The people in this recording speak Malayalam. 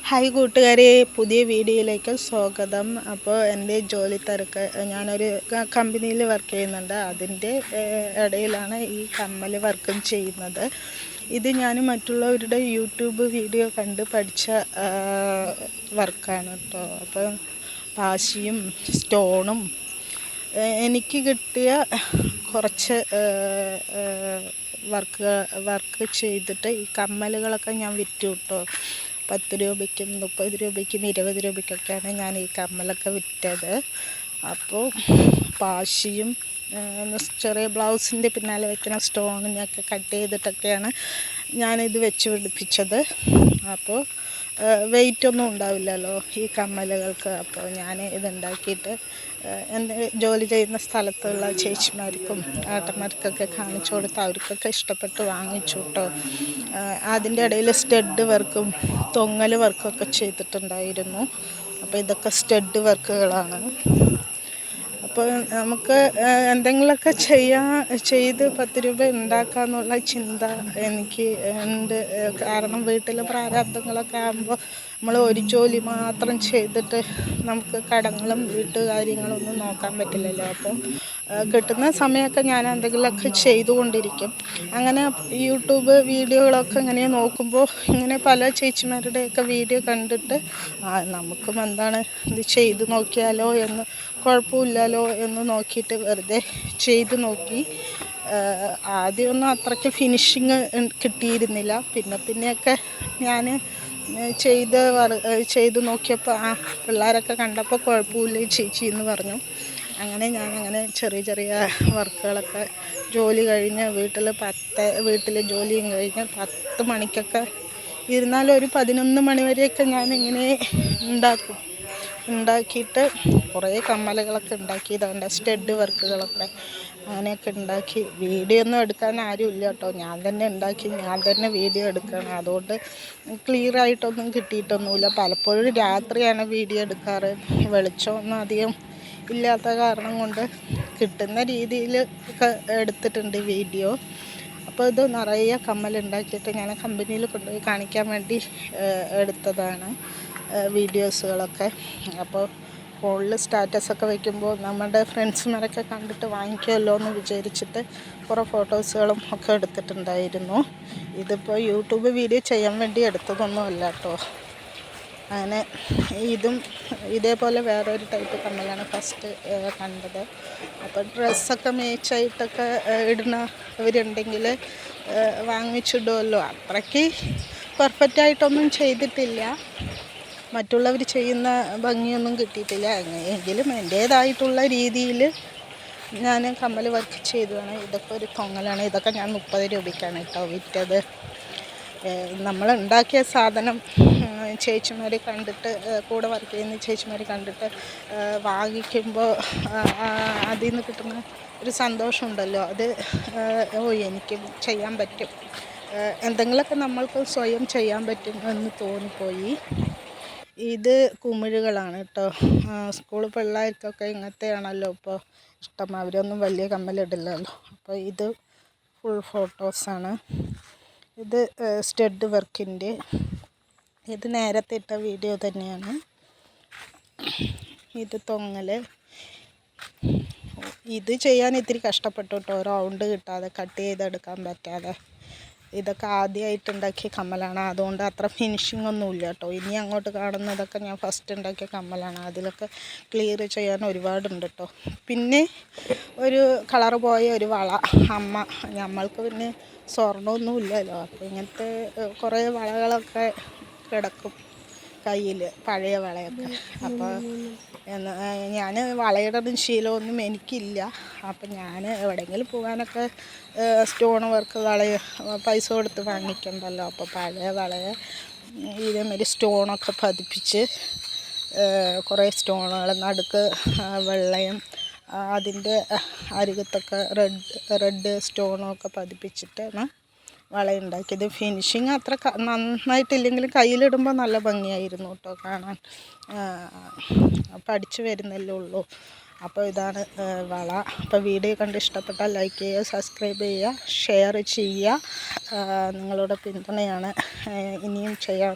ഹായ് കൂട്ടുകാരെ, പുതിയ വീഡിയോയിലേക്ക് സ്വാഗതം. അപ്പോൾ എൻ്റെ ജോലി തിരക്ക്, ഞാനൊരു കമ്പനിയിൽ വർക്ക് ചെയ്യുന്നുണ്ട്. അതിൻ്റെ ഇടയിലാണ് ഈ കമ്മൽ വർക്കും ചെയ്യുന്നത്. ഇത് ഞാൻ മറ്റുള്ളവരുടെ യൂട്യൂബ് വീഡിയോ കണ്ട് പഠിച്ച വർക്കാണ് കേട്ടോ. അപ്പോൾ പാശിയും സ്റ്റോണും എനിക്ക് കിട്ടിയ കുറച്ച് വർക്ക് ചെയ്തിട്ട് ഈ കമ്മലുകളൊക്കെ ഞാൻ വിറ്റു കേട്ടോ. 10 രൂപയ്ക്കും 30 രൂപയ്ക്കും 20 രൂപയ്ക്കൊക്കെയാണ് ഞാൻ ഈ കമ്മലൊക്കെ വിറ്റത്. അപ്പോൾ പാശിയും ചെറിയ ബ്ലൗസിൻ്റെ പിന്നാലെ വയ്ക്കുന്ന സ്റ്റോണിനൊക്കെ കട്ട് ചെയ്തിട്ടൊക്കെയാണ് ഞാനിത് വെച്ച് പിടിപ്പിച്ചത്. അപ്പോൾ വെയിറ്റൊന്നും ഉണ്ടാവില്ലല്ലോ ഈ കമ്മലുകൾക്ക്. അപ്പോൾ ഞാൻ ഇതുണ്ടാക്കിയിട്ട് എൻ്റെ ജോലി ചെയ്യുന്ന സ്ഥലത്തുള്ള ചേച്ചിമാർക്കും ഏട്ടന്മാർക്കൊക്കെ കാണിച്ചു കൊടുത്ത് അവർക്കൊക്കെ ഇഷ്ടപ്പെട്ട് വാങ്ങിച്ചു കേട്ടോ. അതിൻ്റെ ഇടയിൽ സ്റ്റഡ് വർക്കും തൊങ്ങൽ വർക്കൊക്കെ ചെയ്തിട്ടുണ്ടായിരുന്നു. അപ്പോൾ ഇതൊക്കെ സ്റ്റഡ് വർക്കുകളാണ്. അപ്പോൾ നമുക്ക് എന്തെങ്കിലുമൊക്കെ ചെയ്ത് 10 രൂപ ഉണ്ടാക്കാമെന്നുള്ള ചിന്ത എനിക്ക് ഉണ്ട്. കാരണം വീട്ടിൽ പ്രാരാബ്ദങ്ങളൊക്കെ ആകുമ്പോൾ നമ്മൾ ഒരു ജോലി മാത്രം ചെയ്തിട്ട് നമുക്ക് കടങ്ങളും വീട്ടുകാര്യങ്ങളൊന്നും നോക്കാൻ പറ്റില്ലല്ലോ. അപ്പോൾ കിട്ടുന്ന സമയമൊക്കെ ഞാൻ എന്തെങ്കിലുമൊക്കെ ചെയ്തുകൊണ്ടിരിക്കും. അങ്ങനെ യൂട്യൂബ് വീഡിയോകളൊക്കെ ഇങ്ങനെ നോക്കുമ്പോൾ ഇങ്ങനെ പല ചേച്ചിമാരുടെയൊക്കെ വീഡിയോ കണ്ടിട്ട് നമുക്കും എന്താണ് ഇത് ചെയ്ത് നോക്കിയാലോ എന്ന്, കുഴപ്പമില്ലല്ലോ എന്ന് നോക്കിയിട്ട് വെറുതെ ചെയ്ത് നോക്കി. ആദ്യമൊന്നും അത്രയ്ക്ക് ഫിനിഷിങ് കിട്ടിയിരുന്നില്ല. പിന്നെയൊക്കെ ഞാൻ ചെയ്ത് നോക്കിയപ്പോൾ പിള്ളേരൊക്കെ കണ്ടപ്പോൾ കുഴപ്പമില്ല ചേച്ചി എന്ന് പറഞ്ഞു. അങ്ങനെ ഞാനങ്ങനെ ചെറിയ വർക്കുകളൊക്കെ ജോലി കഴിഞ്ഞ് വീട്ടിലെ ജോലിയും കഴിഞ്ഞ് 10 മണിക്കൊക്കെ ഇരുന്നാലും ഒരു 11 മണി വരെയൊക്കെ ഞാനിങ്ങനെ ഉണ്ടാക്കിയിട്ട് കുറേ കമ്മലുകളൊക്കെ ഉണ്ടാക്കി. ഇതുകൊണ്ട് സ്റ്റഡ് വർക്കുകളൊക്കെ അങ്ങനെയൊക്കെ ഉണ്ടാക്കി. വീഡിയോ ഒന്നും എടുക്കാൻ ആരും ഇല്ല കേട്ടോ. ഞാൻ തന്നെ ഉണ്ടാക്കി ഞാൻ തന്നെ വീഡിയോ എടുക്കണം. അതുകൊണ്ട് ക്ലിയർ ആയിട്ടൊന്നും കിട്ടിയിട്ടൊന്നുമില്ല. പലപ്പോഴും രാത്രിയാണ് വീഡിയോ എടുക്കാറ്. വെളിച്ചമൊന്നും അധികം ഇല്ലാത്ത കാരണം കൊണ്ട് കിട്ടുന്ന രീതിയിൽ ഒക്കെ എടുത്തിട്ടുണ്ട് വീഡിയോ. അപ്പോൾ ഇത് നിറയെ കമ്മലുണ്ടാക്കിയിട്ട് ഞാൻ കമ്പനിയിൽ കൊണ്ടുപോയി കാണിക്കാൻ വേണ്ടി എടുത്തതാണ് വീഡിയോസുകളൊക്കെ. അപ്പോൾ ഫോണിൽ സ്റ്റാറ്റസൊക്കെ വയ്ക്കുമ്പോൾ നമ്മുടെ ഫ്രണ്ട്സുമാരൊക്കെ കണ്ടിട്ട് വാങ്ങിക്കുമല്ലോ എന്ന് വിചാരിച്ചിട്ട് കുറേ ഫോട്ടോസുകളും ഒക്കെ എടുത്തിട്ടുണ്ടായിരുന്നു. ഇതിപ്പോൾ യൂട്യൂബ് വീഡിയോ ചെയ്യാൻ വേണ്ടി എടുത്തതൊന്നുമല്ല കേട്ടോ. അങ്ങനെ ഇതും ഇതേപോലെ വേറൊരു ടൈപ്പ് കമ്മലാണ് ഫസ്റ്റ് കണ്ടത്. അപ്പോൾ ഡ്രസ്സൊക്കെ മേച്ചായിട്ടൊക്കെ ഇടുന്നവരുണ്ടെങ്കിൽ വാങ്ങിച്ചിടുമല്ലോ. അത്രയ്ക്ക് പെർഫെക്റ്റായിട്ടൊന്നും ചെയ്തിട്ടില്ല, മറ്റുള്ളവർ ചെയ്യുന്ന ഭംഗിയൊന്നും കിട്ടിയിട്ടില്ല. എങ്കിലും എൻ്റേതായിട്ടുള്ള രീതിയിൽ ഞാൻ കമ്മൽ വർക്ക് ചെയ്തതാണ്. ഇതൊക്കെ ഒരു തൊങ്ങലാണ്. ഇതൊക്കെ ഞാൻ 30 രൂപയ്ക്കാണ് കേട്ടോ വിറ്റത്. നമ്മൾ ഉണ്ടാക്കിയ സാധനം ചേച്ചിമാർ കണ്ടിട്ട്, കൂടെ വർക്ക് ചെയ്യുന്ന ചേച്ചിമാർ കണ്ടിട്ട് വാങ്ങിക്കുമ്പോൾ അതിൽ നിന്ന് കിട്ടുന്ന ഒരു സന്തോഷമുണ്ടല്ലോ. അത് എനിക്ക് ചെയ്യാൻ പറ്റും, എന്തെങ്കിലുമൊക്കെ നമ്മൾക്ക് സ്വയം ചെയ്യാൻ പറ്റും എന്ന് തോന്നിപ്പോയി. ഇത് കുമിഴുകളാണ് കേട്ടോ. സ്കൂൾ പിള്ളേർക്കൊക്കെ ഇങ്ങനത്തെയാണല്ലോ ഇപ്പോൾ ഇഷ്ടം. അവരൊന്നും വലിയ കമ്മലിടില്ലല്ലോ. അപ്പോൾ ഇത് ഫുൾ ഫോട്ടോസാണ്. ഇത് സ്റ്റഡ് വർക്കിൻ്റെ, ഇത് നേരത്തെ ഇട്ട വീഡിയോ തന്നെയാണ്. ഇത് തൊങ്ങൽ. ഇത് ചെയ്യാൻ ഇത്തിരി കഷ്ടപ്പെട്ടു കേട്ടോ. റൗണ്ട് കിട്ടാതെ, കട്ട് ചെയ്തെടുക്കാൻ പറ്റാതെ. ഇതൊക്കെ ആദ്യമായിട്ട് ഉണ്ടാക്കിയ കമ്മലാണ്. അതുകൊണ്ട് അത്ര ഫിനിഷിംഗ് ഒന്നുമില്ല കേട്ടോ. ഇനി അങ്ങോട്ട് കാണുന്നതൊക്കെ ഞാൻ ഫസ്റ്റ് ഉണ്ടാക്കിയ കമ്മലാണ്. അതിലൊക്കെ ക്ലിയർ ചെയ്യാൻ ഒരുപാടുണ്ട് കേട്ടോ. പിന്നെ ഒരു കളറ് പോയ ഒരു വള, നമ്മൾക്ക് പിന്നെ സ്വർണ്ണമൊന്നും ഇല്ലല്ലോ. അപ്പോൾ ഇങ്ങനത്തെ കുറേ വളകളൊക്കെ കിടക്കും കയ്യിൽ, പഴയ വളയൊക്കെ. അപ്പോൾ ഞാൻ വളയിടുന്ന ശീലമൊന്നും എനിക്കില്ല. അപ്പം ഞാൻ എവിടെയെങ്കിലും പോകാനൊക്കെ സ്റ്റോൺ വർക്ക് പൈസ കൊടുത്ത് വാങ്ങിക്കണ്ടല്ലോ. അപ്പോൾ പഴയ വളയെ ഇതേമാതിരി സ്റ്റോണൊക്കെ പതിപ്പിച്ച്, കുറേ സ്റ്റോണുകൾ നടുക്ക് വെള്ളയും അതിൻ്റെ അരികത്തൊക്കെ റെഡ് സ്റ്റോണൊക്കെ പതിപ്പിച്ചിട്ടാണ് വളയുണ്ടാക്കിയത്. ഫിനിഷിങ് അത്ര നന്നായിട്ടില്ലെങ്കിലും കയ്യിലിടുമ്പോൾ നല്ല ഭംഗിയായിരുന്നു കേട്ടോ കാണാൻ. പഠിച്ചു വരുന്നല്ലേ ഉള്ളൂ. അപ്പോൾ ഇതാണ് വള. അപ്പോൾ വീഡിയോ കണ്ട് ഇഷ്ടപ്പെട്ടാൽ ലൈക്ക് ചെയ്യുക, സബ്സ്ക്രൈബ് ചെയ്യുക, ഷെയർ ചെയ്യുക. നിങ്ങളുടെ പിന്തുണയാണ് ഇനിയും ചെയ്യാൻ